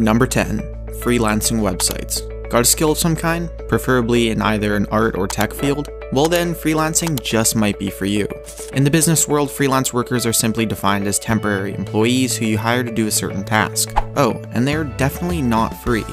Number 10. Freelancing websites. Got a skill of some kind, preferably in either an art or tech field? Well then, freelancing just might be for you. In the business world, freelance workers are simply defined as temporary employees who you hire to do a certain task. Oh, and they're definitely not free.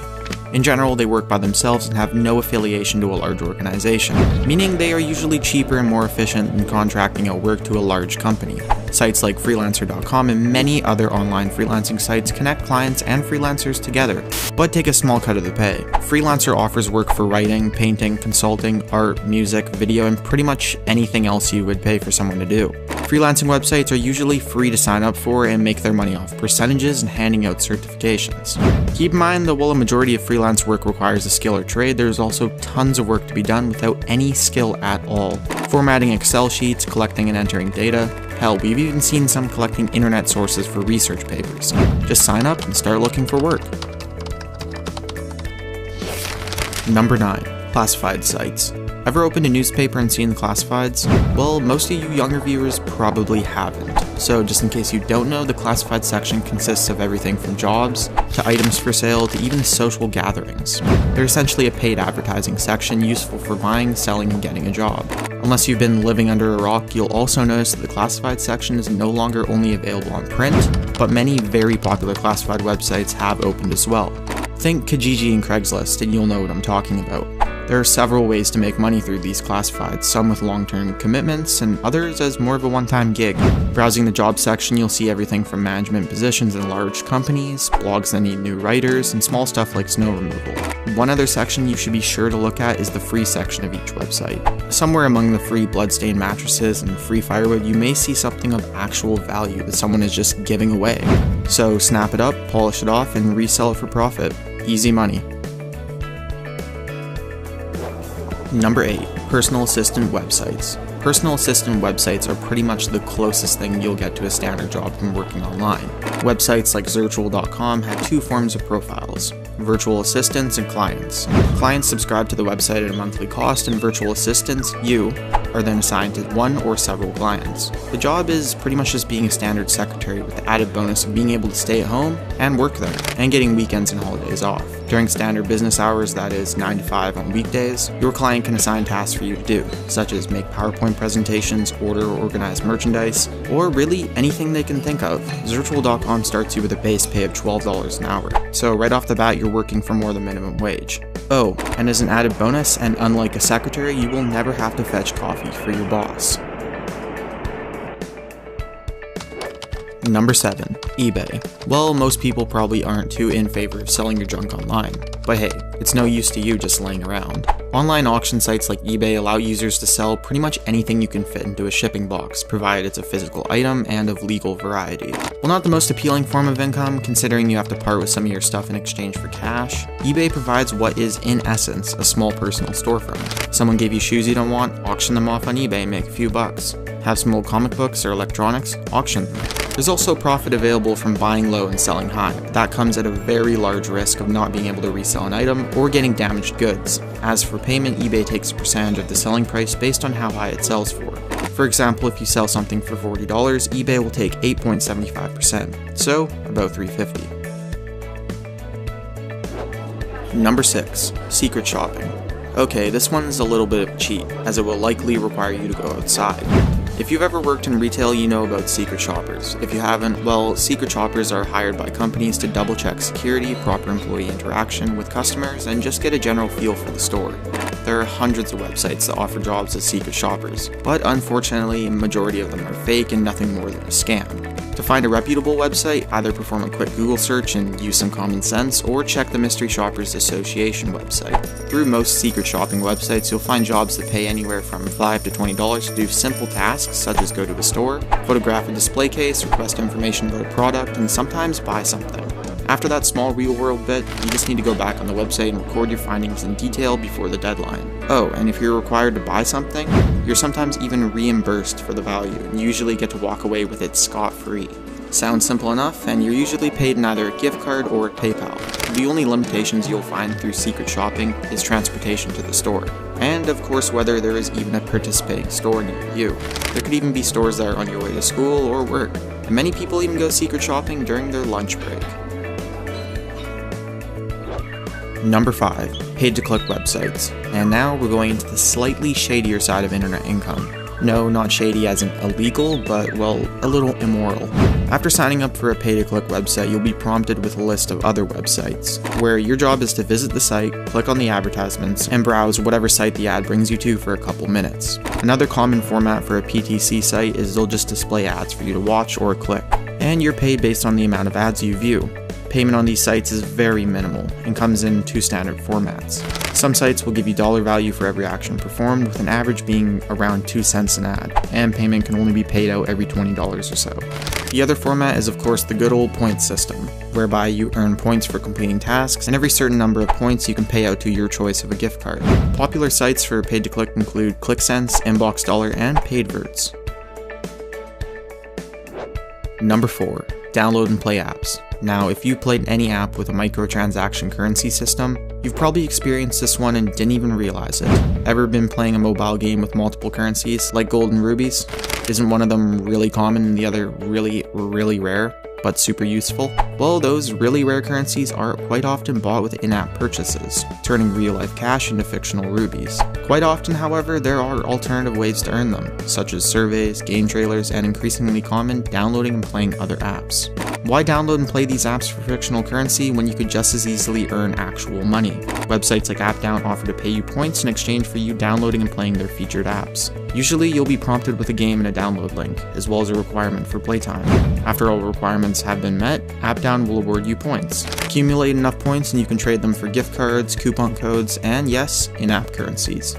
In general, they work by themselves and have no affiliation to a large organization, meaning they are usually cheaper and more efficient than contracting out work to a large company. Sites like Freelancer.com and many other online freelancing sites connect clients and freelancers together, but take a small cut of the pay. Freelancer offers work for writing, painting, consulting, art, music, video, and pretty much anything else you would pay for someone to do. Freelancing websites are usually free to sign up for and make their money off percentages and handing out certifications. Keep in mind that while a majority of freelance work requires a skill or trade, there's also tons of work to be done without any skill at all. Formatting Excel sheets, collecting and entering data. Hell, we've even seen some collecting internet sources for research papers. Just sign up and start looking for work. Number 9. Classified sites. Ever opened a newspaper and seen the classifieds? Well, most of you younger viewers probably haven't. So just in case you don't know, the classified section consists of everything from jobs, to items for sale, to even social gatherings. They're essentially a paid advertising section useful for buying, selling, and getting a job. Unless you've been living under a rock, you'll also notice that the classified section is no longer only available on print, but many very popular classified websites have opened as well. Think Kijiji and Craigslist and you'll know what I'm talking about. There are several ways to make money through these classifieds, some with long-term commitments and others as more of a one-time gig. Browsing the job section, you'll see everything from management positions in large companies, blogs that need new writers, and small stuff like snow removal. One other section you should be sure to look at is the free section of each website. Somewhere among the free bloodstained mattresses and free firewood, you may see something of actual value that someone is just giving away. So snap it up, polish it off, and resell it for profit. Easy money. Number 8. Personal assistant websites. Personal assistant websites are pretty much the closest thing you'll get to a standard job from working online. Websites like Zirtual.com have two forms of profiles: virtual assistants and clients. Clients subscribe to the website at a monthly cost, and virtual assistants, you, are then assigned to one or several clients. The job is pretty much just being a standard secretary with the added bonus of being able to stay at home and work there, and getting weekends and holidays off. During standard business hours, that is 9 to 5 on weekdays, your client can assign tasks for you to do, such as make PowerPoint presentations, order or organize merchandise, or really anything they can think of. Zirtual.com starts you with a base pay of $12 an hour, so right off the bat you're working for more than minimum wage. Oh, and as an added bonus, and unlike a secretary, you will never have to fetch coffee for your boss. Number 7. eBay. Well, most people probably aren't too in favor of selling your junk online, but hey, it's no use to you just laying around. Online auction sites like eBay allow users to sell pretty much anything you can fit into a shipping box, provided it's a physical item and of legal variety. While not the most appealing form of income, considering you have to part with some of your stuff in exchange for cash, eBay provides what is, in essence, a small personal storefront. Someone gave you shoes you don't want, auction them off on eBay and make a few bucks. Have some old comic books or electronics? Auction them. There's also profit available from buying low and selling high, but that comes at a very large risk of not being able to resell an item or getting damaged goods. As for payment, eBay takes a percentage of the selling price based on how high it sells for. For example, if you sell something for $40, eBay will take 8.75%, so about $3.50. Number 6. Secret shopping. Okay, this one's a little bit of a cheat, as it will likely require you to go outside. If you've ever worked in retail, you know about secret shoppers. If you haven't, well, secret shoppers are hired by companies to double-check security, proper employee interaction with customers, and just get a general feel for the store. There are hundreds of websites that offer jobs as secret shoppers, but unfortunately, a majority of them are fake and nothing more than a scam. To find a reputable website, either perform a quick Google search and use some common sense, or check the Mystery Shoppers Association website. Through most secret shopping websites, you'll find jobs that pay anywhere from $5 to $20 to do simple tasks such as go to a store, photograph a display case, request information about a product, and sometimes buy something. After that small real-world bit, you just need to go back on the website and record your findings in detail before the deadline. Oh, and if you're required to buy something, you're sometimes even reimbursed for the value, and usually get to walk away with it scot-free. Sounds simple enough, and you're usually paid in either a gift card or PayPal. The only limitations you'll find through secret shopping is transportation to the store, and of course whether there is even a participating store near you. There could even be stores that are on your way to school or work, and many people even go secret shopping during their lunch break. Number 5. Paid-to-click websites. And now we're going into the slightly shadier side of internet income. No, not shady as in illegal, but, well, a little immoral. After signing up for a pay-to-click website, you'll be prompted with a list of other websites, where your job is to visit the site, click on the advertisements, and browse whatever site the ad brings you to for a couple minutes. Another common format for a PTC site is they'll just display ads for you to watch or click, and you're paid based on the amount of ads you view. Payment on these sites is very minimal and comes in 2 standard formats. Some sites will give you dollar value for every action performed, with an average being around 2 cents an ad, and payment can only be paid out every $20 or so. The other format is of course the good old points system, whereby you earn points for completing tasks, and every certain number of points you can pay out to your choice of a gift card. Popular sites for pay-to-click include ClickSense, Inbox Dollar, and Paidverts. Number 4. Download and play apps. Now, if you played any app with a microtransaction currency system, you've probably experienced this one and didn't even realize it. Ever been playing a mobile game with multiple currencies, like gold and rubies? Isn't one of them really common and the other really, really rare, but super useful? Well, those really rare currencies are quite often bought with in-app purchases, turning real-life cash into fictional rubies. Quite often, however, there are alternative ways to earn them, such as surveys, game trailers, and increasingly common, downloading and playing other apps. Why download and play these apps for fictional currency when you could just as easily earn actual money? Websites like AppDown offer to pay you points in exchange for you downloading and playing their featured apps. Usually, you'll be prompted with a game and a download link, as well as a requirement for playtime. After all requirements have been met, AppDown will award you points. Accumulate enough points and you can trade them for gift cards, coupon codes, and yes, in-app currencies.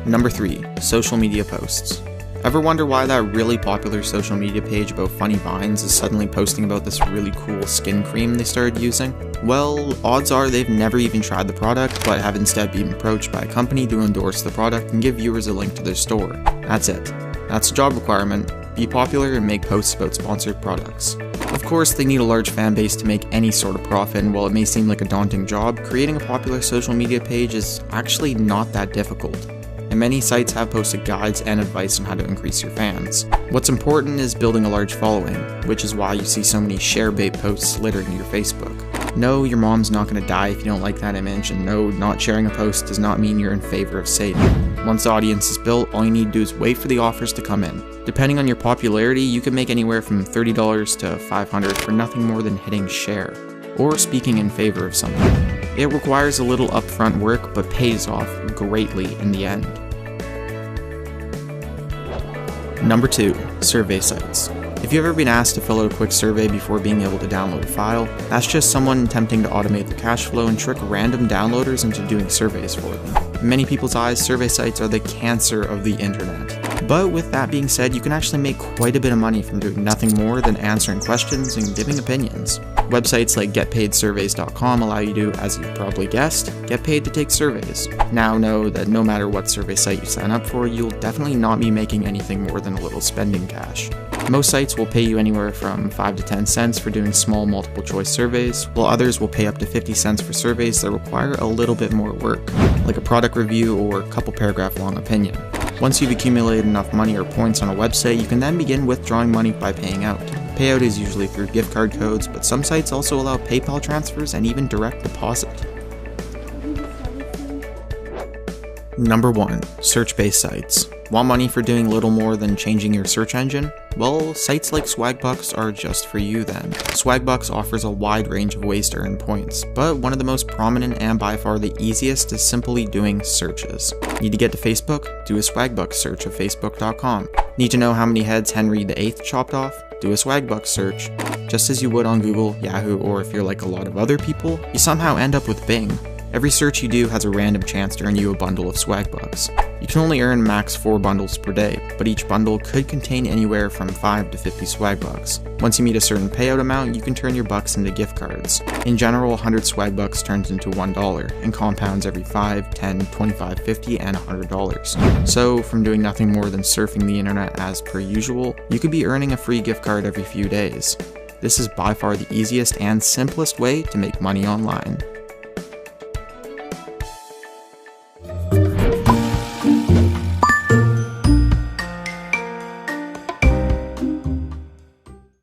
Number 3. Social media posts. Ever wonder why that really popular social media page about funny vines is suddenly posting about this really cool skin cream they started using? Well, odds are they've never even tried the product, but have instead been approached by a company to endorse the product and give viewers a link to their store. That's it. That's a job requirement. Be popular and make posts about sponsored products. Of course, they need a large fan base to make any sort of profit, and while it may seem like a daunting job, creating a popular social media page is actually not that difficult. And many sites have posted guides and advice on how to increase your fans. What's important is building a large following, which is why you see so many share bait posts littering your Facebook. No, your mom's not going to die if you don't like that image, and no, not sharing a post does not mean you're in favor of Satan. Once the audience is built, all you need to do is wait for the offers to come in. Depending on your popularity, you can make anywhere from $30 to $500 for nothing more than hitting share, or speaking in favor of someone. It requires a little upfront work, but pays off greatly in the end. Number 2. Survey sites. If you've ever been asked to fill out a quick survey before being able to download a file, that's just someone attempting to automate the cash flow and trick random downloaders into doing surveys for them. In many people's eyes, survey sites are the cancer of the internet. But with that being said, you can actually make quite a bit of money from doing nothing more than answering questions and giving opinions. Websites like getpaidsurveys.com allow you to, as you probably guessed, get paid to take surveys. Now know that no matter what survey site you sign up for, you'll definitely not be making anything more than a little spending cash. Most sites will pay you anywhere from 5 to 10 cents for doing small multiple choice surveys, while others will pay up to 50 cents for surveys that require a little bit more work, like a product review or a couple paragraph long opinion. Once you've accumulated enough money or points on a website, you can then begin withdrawing money by paying out. Payout is usually through gift card codes, but some sites also allow PayPal transfers and even direct deposit. Number 1. Search-based sites. Want money for doing little more than changing your search engine? Well, sites like Swagbucks are just for you then. Swagbucks offers a wide range of ways to earn points, but one of the most prominent and by far the easiest is simply doing searches. Need to get to Facebook? Do a Swagbucks search of facebook.com. Need to know how many heads Henry VIII chopped off? Do a Swagbucks search. Just as you would on Google, Yahoo, or if you're like a lot of other people, you somehow end up with Bing. Every search you do has a random chance to earn you a bundle of Swagbucks. You can only earn max 4 bundles per day, but each bundle could contain anywhere from 5 to 50 Swagbucks. Once you meet a certain payout amount, you can turn your bucks into gift cards. In general, 100 Swagbucks turns into $1, and compounds every 5, 10, 25, 50, and $100. So, from doing nothing more than surfing the internet as per usual, you could be earning a free gift card every few days. This is by far the easiest and simplest way to make money online.